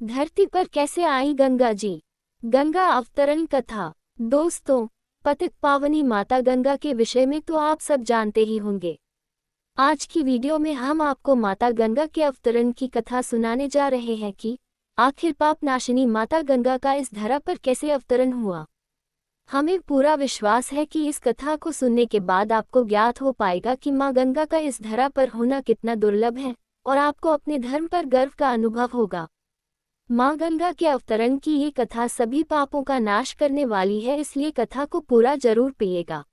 धरती पर कैसे आई गंगा जी? गंगा अवतरण कथा। दोस्तों, पतित पावनी माता गंगा के विषय में तो आप सब जानते ही होंगे। आज की वीडियो में हम आपको माता गंगा के अवतरण की कथा सुनाने जा रहे हैं कि आखिर पाप नाशिनी माता गंगा का इस धरा पर कैसे अवतरण हुआ। हमें पूरा विश्वास है कि इस कथा को सुनने के बाद आपको ज्ञात हो पाएगा कि माँ गंगा का इस धरा पर होना कितना दुर्लभ है और आपको अपने धर्म पर गर्व का अनुभव होगा। माँ गंगा के अवतरण की ये कथा सभी पापों का नाश करने वाली है, इसलिए कथा को पूरा जरूर पिएगा।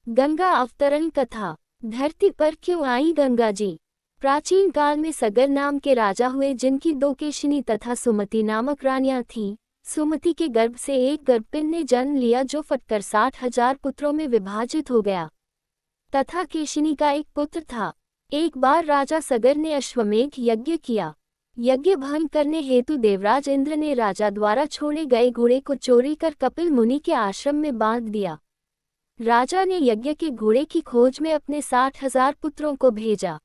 गंगा अवतरण कथा। धरती पर क्यों आई गंगा जी? प्राचीन काल में सगर नाम के राजा हुए, जिनकी दो केशिनी तथा सुमति नामक रानियां थीं। सुमति के गर्भ से एक गर्भपिंड ने जन्म लिया, जो फटकर 60,000 पुत्रों में विभाजित हो गया, तथा केशिनी का एक पुत्र था। एक बार राजा सगर ने अश्वमेध यज्ञ किया। यज्ञ भंग करने हेतु देवराज इंद्र ने राजा द्वारा छोड़े गए घोड़े को चोरी कर कपिल मुनि के आश्रम में बांध दिया। राजा ने यज्ञ के घोड़े की खोज में अपने 60,000 पुत्रों को भेजा।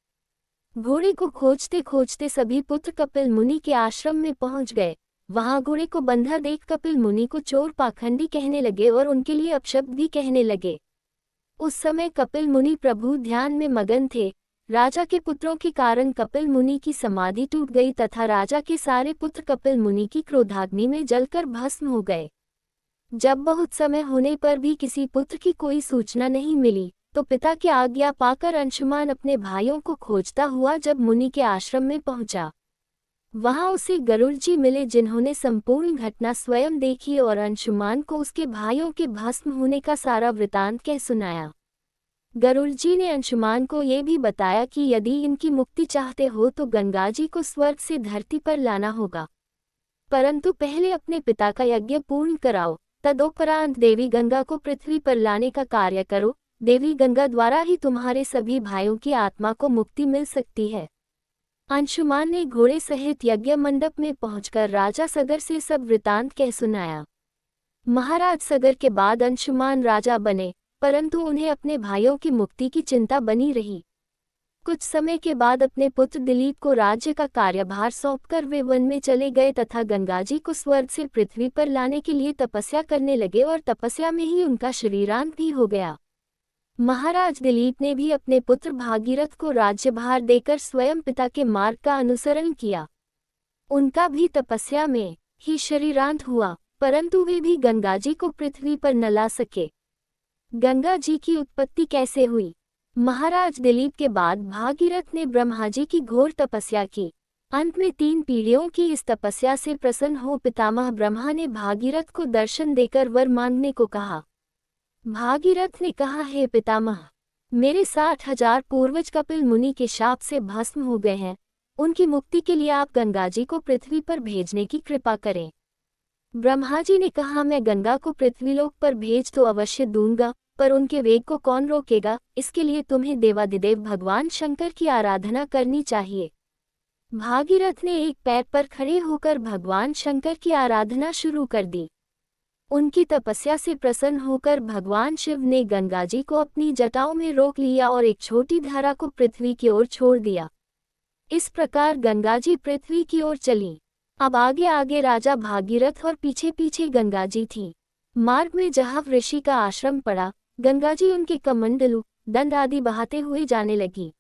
घोड़े को खोजते खोजते सभी पुत्र कपिल मुनि के आश्रम में पहुंच गए। वहां घोड़े को बंधा देख कपिल मुनि को चोर पाखंडी कहने लगे और उनके लिए अपशब्द भी कहने लगे। उस समय कपिल मुनि प्रभु ध्यान में मगन थे। राजा के पुत्रों के कारण कपिल मुनि की समाधि टूट गई तथा राजा के सारे पुत्र कपिल मुनि की क्रोधाग्नि में जलकर भस्म हो गए। जब बहुत समय होने पर भी किसी पुत्र की कोई सूचना नहीं मिली, तो पिता की आज्ञा पाकर अंशुमान अपने भाइयों को खोजता हुआ जब मुनि के आश्रम में पहुंचा, वहां उसे गरुड़ जी मिले, जिन्होंने संपूर्ण घटना स्वयं देखी और अंशुमान को उसके भाइयों के भस्म होने का सारा वृतांत कह सुनाया। गरुड़ जी ने अंशुमान को ये भी बताया कि यदि इनकी मुक्ति चाहते हो तो गंगा जी को स्वर्ग से धरती पर लाना होगा, परंतु पहले अपने पिता का यज्ञ पूर्ण कराओ, तदोपरांत देवी गंगा को पृथ्वी पर लाने का कार्य करो। देवी गंगा द्वारा ही तुम्हारे सभी भाइयों की आत्मा को मुक्ति मिल सकती है। अंशुमान ने घोड़े सहित यज्ञ मंडप में पहुंचकर राजा सगर से सब वृतांत कह सुनाया। महाराज सगर के बाद अंशुमान राजा बने, परंतु उन्हें अपने भाइयों की मुक्ति की चिंता बनी रही। कुछ समय के बाद अपने पुत्र दिलीप को राज्य का कार्यभार सौंपकर वे वन में चले गए तथा गंगा जी को स्वर्ग से पृथ्वी पर लाने के लिए तपस्या करने लगे और तपस्या में ही उनका शरीरांत भी हो गया। महाराज दिलीप ने भी अपने पुत्र भागीरथ को राज्यभार देकर स्वयं पिता के मार्ग का अनुसरण किया। उनका भी तपस्या में ही शरीरांत हुआ, परंतु वे भी गंगा जी को पृथ्वी पर न ला सके। गंगा जी की उत्पत्ति कैसे हुई? महाराज दिलीप के बाद भागीरथ ने ब्रह्मा जी की घोर तपस्या की। अंत में 3 पीढ़ियों की इस तपस्या से प्रसन्न हो पितामह ब्रह्मा ने भागीरथ को दर्शन देकर वर मांगने को कहा। भागीरथ ने कहा, हे पितामह, मेरे 60,000 पूर्वज कपिल मुनि के शाप से भस्म हो गए हैं। उनकी मुक्ति के लिए आप गंगा जी को पृथ्वी पर भेजने की कृपा करें। ब्रह्मा जी ने कहा, मैं गंगा को पृथ्वीलोक पर भेज तो अवश्य दूंगा, पर उनके वेग को कौन रोकेगा? इसके लिए तुम्हें देवादिदेव भगवान शंकर की आराधना करनी चाहिए। भागीरथ ने एक पैर पर खड़े होकर भगवान शंकर की आराधना शुरू कर दी। उनकी तपस्या से प्रसन्न होकर भगवान शिव ने गंगा जी को अपनी जटाओं में रोक लिया और एक छोटी धारा को पृथ्वी की ओर छोड़ दिया। इस प्रकार गंगा जी पृथ्वी की ओर चली। अब आगे आगे राजा भागीरथ और पीछे पीछे गंगा जी थीं। मार्ग में जहाँ ऋषि का आश्रम पड़ा, गंगा जी उनके कमंडलू दंड आदि बहाते हुए जाने लगी।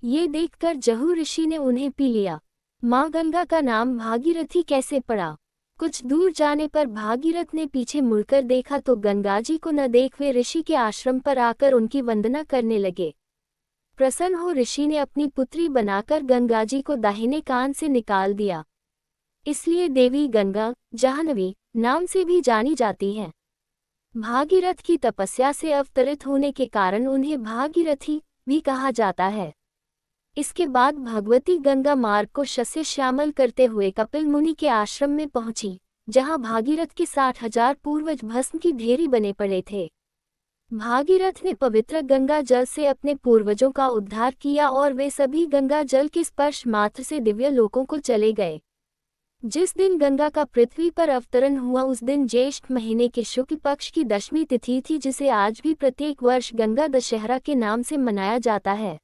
ये देखकर जहु ऋषि ने उन्हें पी लिया। माँ गंगा का नाम भागीरथी कैसे पड़ा? कुछ दूर जाने पर भागीरथ ने पीछे मुड़कर देखा तो गंगा जी को न देख वे ऋषि के आश्रम पर आकर उनकी वंदना करने लगे। प्रसन्न हो ऋषि ने अपनी पुत्री बनाकर गंगा जी को दाहिने कान से निकाल दिया। इसलिए देवी गंगा जाह्नवी नाम से भी जानी जाती हैं। भागीरथ की तपस्या से अवतरित होने के कारण उन्हें भागीरथी भी कहा जाता है। इसके बाद भगवती गंगा मार्ग को शस्य श्यामल करते हुए कपिल मुनि के आश्रम में पहुंची, जहां भागीरथ के 60,000 पूर्वज भस्म की ढेरी बने पड़े थे। भागीरथ ने पवित्र गंगा जल से अपने पूर्वजों का उद्धार किया और वे सभी गंगा जल के स्पर्श मात्र से दिव्य लोकों को चले गए। जिस दिन गंगा का पृथ्वी पर अवतरण हुआ उस दिन ज्येष्ठ महीने के शुक्ल पक्ष की 10वीं तिथि थी, जिसे आज भी प्रत्येक वर्ष गंगा दशहरा के नाम से मनाया जाता है।